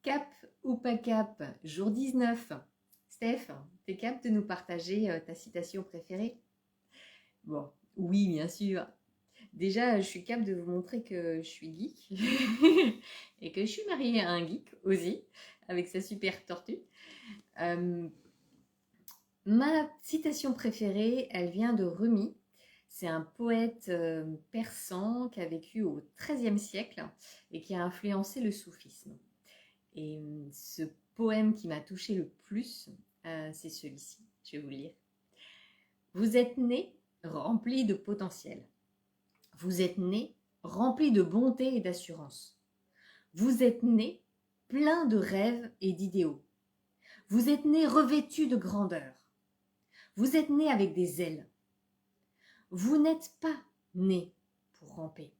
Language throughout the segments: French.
Cap ou pas cap, jour 19. Steph, t'es cap de nous partager ta citation préférée? Bon, oui, bien sûr. Déjà, je suis cap de vous montrer que je suis geek et que je suis mariée à un geek aussi, avec sa super tortue. Euh, Ma citation préférée, elle vient de Rumi. C'est un poète persan qui a vécu au XIIIe siècle et qui a influencé le soufisme. Et ce poème qui m'a touché le plus, c'est celui-ci. Je vais vous le lire. Vous êtes né rempli de potentiel. Vous êtes né rempli de bonté et d'assurance. Vous êtes né plein de rêves et d'idéaux. Vous êtes né revêtu de grandeur. Vous êtes né avec des ailes. Vous n'êtes pas né pour ramper.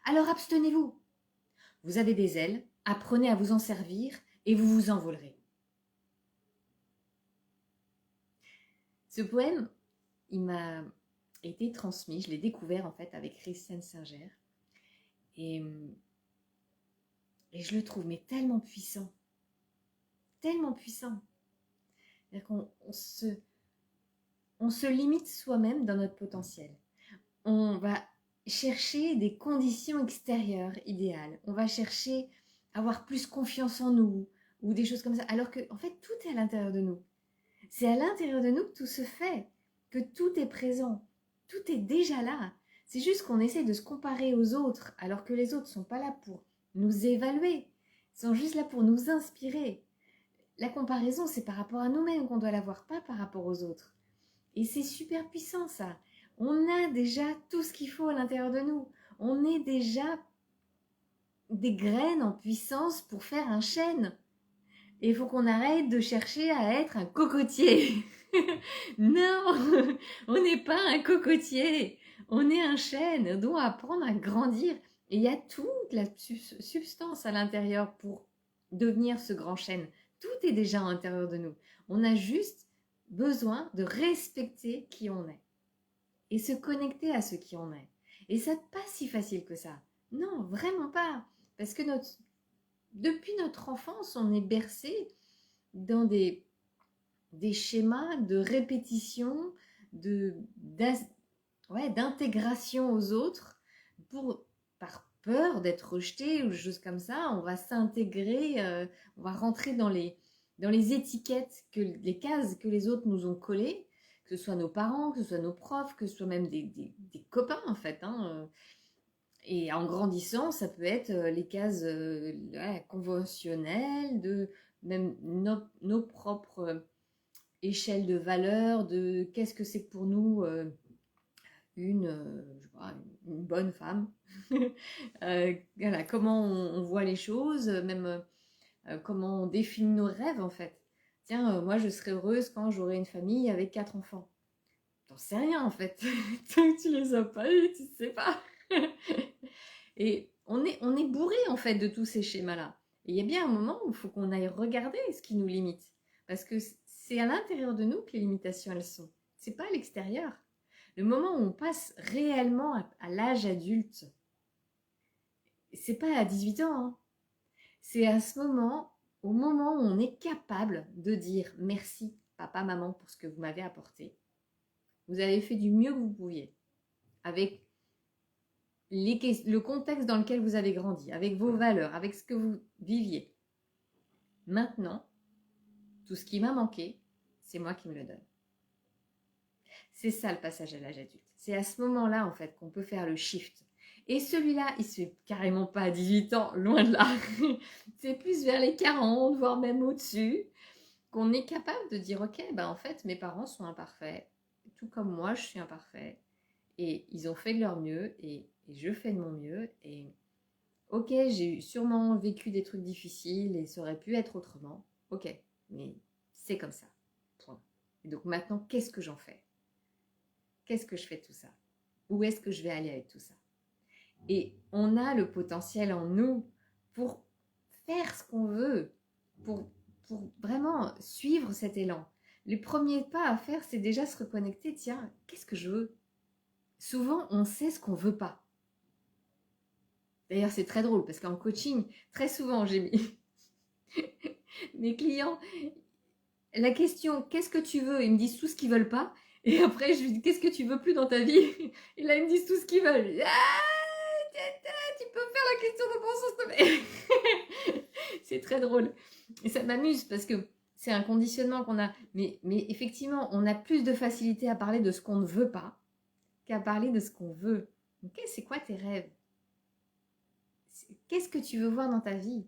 Alors abstenez-vous. Vous avez des ailes, apprenez à vous en servir et vous vous envolerez. Ce poème, il m'a été transmis, je l'ai découvert en fait avec Christiane Singer et je le trouve mais tellement puissant. C'est-à-dire on se limite soi-même dans notre potentiel. On va chercher des conditions extérieures idéales. On va chercher à avoir plus confiance en nous ou des choses comme ça. Alors que, en fait, tout est à l'intérieur de nous. C'est à l'intérieur de nous que tout se fait, que tout est présent. Tout est déjà là. C'est juste qu'on essaie de se comparer aux autres, alors que les autres ne sont pas là pour nous évaluer. Ils sont juste là pour nous inspirer. La comparaison, c'est par rapport à nous-mêmes qu'on doit l'avoir, pas par rapport aux autres. Et c'est super puissant ça. On a déjà tout ce qu'il faut à l'intérieur de nous. On est déjà des graines en puissance pour faire un chêne. Et il faut qu'on arrête de chercher à être un cocotier. Non, on n'est pas un cocotier. On est un chêne. On doit apprendre à grandir. Et il y a toute la substance à l'intérieur pour devenir ce grand chêne. Tout est déjà à l'intérieur de nous. On a juste besoin de respecter qui on est et se connecter à ce qui on est. Et ça n'est pas si facile que ça. Non, vraiment pas. Parce que depuis notre enfance, on est bercé dans des schémas de répétition, d'intégration aux autres, par peur d'être rejeté ou des choses comme ça. On va s'intégrer, on va rentrer dans les étiquettes, les cases que les autres nous ont collées, que ce soit nos parents, que ce soit nos profs, que ce soit même des copains en fait. Et en grandissant, ça peut être les cases conventionnelles, de même nos propres échelles de valeurs, de qu'est-ce que c'est pour nous une bonne femme. Voilà, comment on voit les choses, même comment on définit nos rêves en fait. Tiens, moi je serais heureuse quand j'aurai une famille avec 4 enfants. T'en sais rien en fait. Tant que tu les as pas eu, tu sais pas. Et on est bourré en fait de tous ces schémas-là. Et il y a bien un moment où il faut qu'on aille regarder ce qui nous limite. Parce que c'est à l'intérieur de nous que les limitations elles sont. C'est pas à l'extérieur. Le moment où on passe réellement à l'âge adulte, c'est pas à 18 ans. Hein. C'est à ce moment, au moment où on est capable de dire merci papa, maman pour ce que vous m'avez apporté. Vous avez fait du mieux que vous pouviez. Avec le contexte dans lequel vous avez grandi, avec vos valeurs, avec ce que vous viviez. Maintenant, tout ce qui m'a manqué, c'est moi qui me le donne. C'est ça le passage à l'âge adulte. C'est à ce moment-là, en fait, qu'on peut faire le shift. Et celui-là, il se fait carrément pas à 18 ans, loin de là. C'est plus vers les 40, voire même au-dessus, qu'on est capable de dire, ok, en fait, mes parents sont imparfaits, tout comme moi, je suis imparfait. Et ils ont fait de leur mieux, et je fais de mon mieux, et ok, j'ai sûrement vécu des trucs difficiles, et ça aurait pu être autrement. Ok, mais c'est comme ça. Point. Et donc maintenant, qu'est-ce que j'en fais? Qu'est-ce que je fais de tout ça? Où est-ce que je vais aller avec tout ça? Et on a le potentiel en nous pour faire ce qu'on veut, pour vraiment suivre cet élan. Les premiers pas à faire, c'est déjà se reconnecter. Tiens, qu'est-ce que je veux? Souvent, on sait ce qu'on veut pas. D'ailleurs, c'est très drôle parce qu'en coaching, très souvent, j'ai mis Mes clients, la question « Qu'est-ce que tu veux ?» Ils me disent tout ce qu'ils veulent pas. Et après, je lui dis « Qu'est-ce que tu veux plus dans ta vie ?» Et là, ils me disent tout ce qu'ils veulent. Tu peux faire la question de bon sens, s'il te plaît. C'est très drôle. Et ça m'amuse parce que c'est un conditionnement qu'on a. Mais effectivement, on a plus de facilité à parler de ce qu'on ne veut pas qu'à parler de ce qu'on veut. Ok, c'est quoi tes rêves? Qu'est-ce que tu veux voir dans ta vie?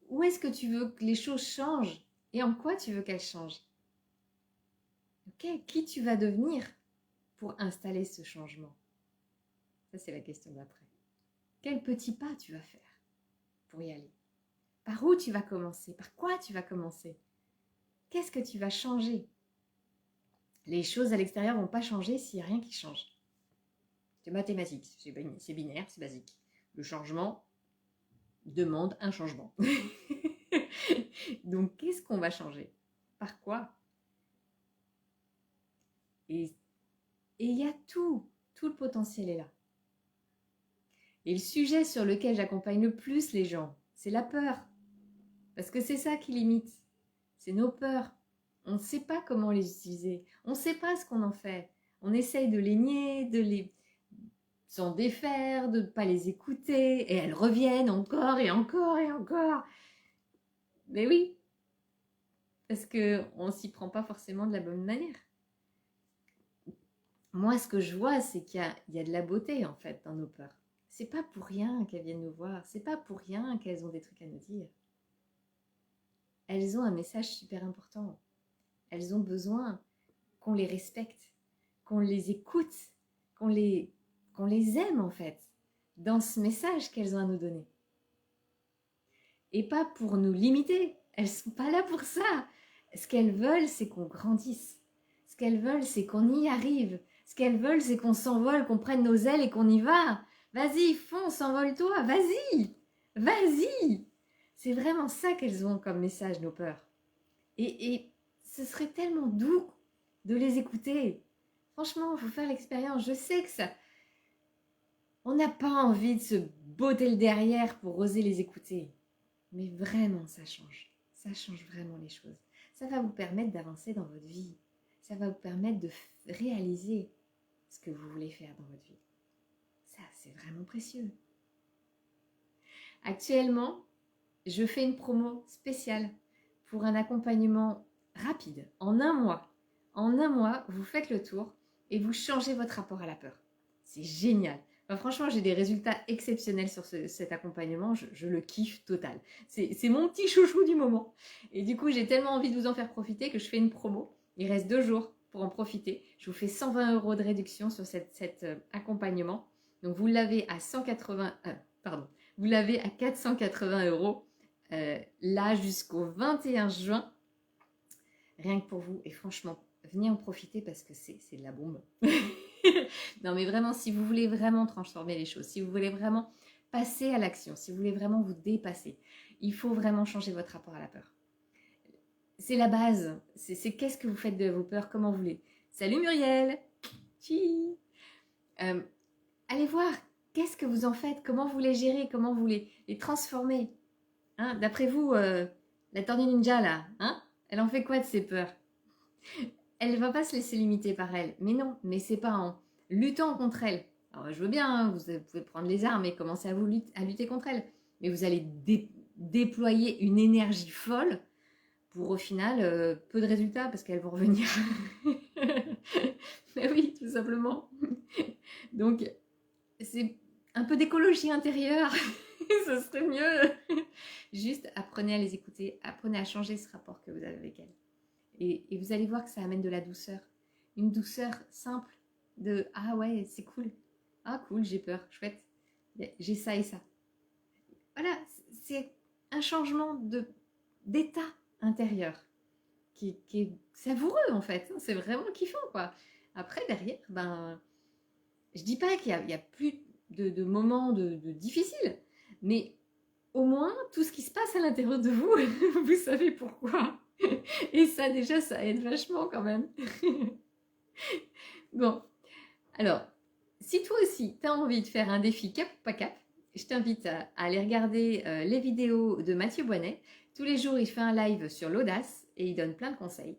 Où est-ce que tu veux que les choses changent? Et en quoi tu veux qu'elles changent? Ok, qui tu vas devenir pour installer ce changement? Ça, c'est la question d'après. Quel petit pas tu vas faire pour y aller? Par où tu vas commencer? Par quoi tu vas commencer? Qu'est-ce que tu vas changer? Les choses à l'extérieur ne vont pas changer s'il n'y a rien qui change. C'est mathématique, c'est binaire, c'est basique. Le changement demande un changement. Donc, qu'est-ce qu'on va changer? Par quoi? Et il y a tout le potentiel est là. Et le sujet sur lequel j'accompagne le plus les gens, c'est la peur. Parce que c'est ça qui limite. C'est nos peurs. On ne sait pas comment les utiliser. On ne sait pas ce qu'on en fait. On essaye de les nier, de les s'en défaire, de ne pas les écouter. Et elles reviennent encore et encore et encore. Mais oui, parce qu'on ne s'y prend pas forcément de la bonne manière. Moi, ce que je vois, c'est qu'il y a de la beauté, en fait, dans nos peurs. C'est pas pour rien qu'elles viennent nous voir. C'est pas pour rien qu'elles ont des trucs à nous dire. Elles ont un message super important. Elles ont besoin qu'on les respecte, qu'on les écoute, qu'on les aime, en fait, dans ce message qu'elles ont à nous donner. Et pas pour nous limiter. Elles ne sont pas là pour ça. Ce qu'elles veulent, c'est qu'on grandisse. Ce qu'elles veulent, c'est qu'on y arrive. Ce qu'elles veulent, c'est qu'on s'envole, qu'on prenne nos ailes et qu'on y va. Vas-y, fonce, envole-toi, vas-y, vas-y. C'est vraiment ça qu'elles ont comme message, nos peurs. Et ce serait tellement doux de les écouter. Franchement, il faut faire l'expérience. Je sais que ça... On n'a pas envie de se botter le derrière pour oser les écouter. Mais vraiment, ça change. Ça change vraiment les choses. Ça va vous permettre d'avancer dans votre vie. Ça va vous permettre de réaliser ce que vous voulez faire dans votre vie. Ça, c'est vraiment précieux. Actuellement, je fais une promo spéciale pour un accompagnement rapide, en un mois. En un mois, vous faites le tour et vous changez votre rapport à la peur. C'est génial. Enfin, franchement, j'ai des résultats exceptionnels sur cet accompagnement. Je le kiffe total. C'est mon petit chouchou du moment. Et du coup, j'ai tellement envie de vous en faire profiter que je fais une promo. Il reste 2 jours pour en profiter. Je vous fais 120 € de réduction sur cet accompagnement. Donc, vous l'avez à 480 € là jusqu'au 21 juin. Rien que pour vous. Et franchement, venez en profiter parce que c'est de la bombe. Non, mais vraiment, si vous voulez vraiment transformer les choses, si vous voulez vraiment passer à l'action, si vous voulez vraiment vous dépasser, il faut vraiment changer votre rapport à la peur. C'est la base. C'est qu'est-ce que vous faites de vos peurs, comment vous voulez. Salut Muriel. Allez voir qu'est-ce que vous en faites, comment vous les gérez, comment vous les transformez. Hein, d'après vous, la tortue ninja là, hein, elle en fait quoi de ses peurs? Elle ne va pas se laisser limiter par elle. Mais non, mais c'est pas en luttant contre elle. Alors je veux bien, hein, vous pouvez prendre les armes et commencer à lutter contre elle. Mais vous allez déployer une énergie folle pour au final peu de résultats parce qu'elles vont revenir. Mais oui, tout simplement. Donc c'est un peu d'écologie intérieure. Ce serait mieux. Juste apprenez à les écouter, apprenez à changer ce rapport que vous avez avec elles. Et vous allez voir que ça amène de la douceur. Une douceur simple de « Ah ouais, c'est cool. Ah cool, j'ai peur, chouette. J'ai ça et ça. » Voilà, c'est un changement d'état intérieur qui est savoureux en fait. C'est vraiment kiffant quoi. Après, derrière, je dis pas qu'il y a plus de moments de difficiles, mais au moins, tout ce qui se passe à l'intérieur de vous, vous savez pourquoi. Et ça, déjà, ça aide vachement quand même. Bon, alors, si toi aussi, tu as envie de faire un défi cap ou pas cap, je t'invite à aller regarder les vidéos de Mathieu Boinet. Tous les jours, il fait un live sur l'audace et il donne plein de conseils.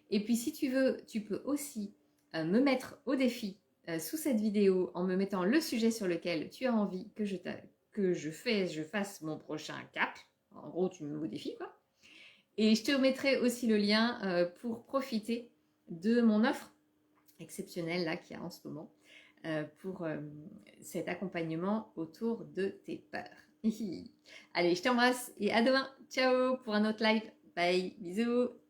Et puis si tu veux, tu peux aussi me mettre au défi sous cette vidéo en me mettant le sujet sur lequel tu as envie que je fasse mon prochain cap. En gros, tu me mets au défi, quoi. Et je te mettrai aussi le lien pour profiter de mon offre exceptionnelle là qu'il y a en ce moment pour cet accompagnement autour de tes peurs. Allez, je t'embrasse et à demain. Ciao pour un autre live. Bye, bisous.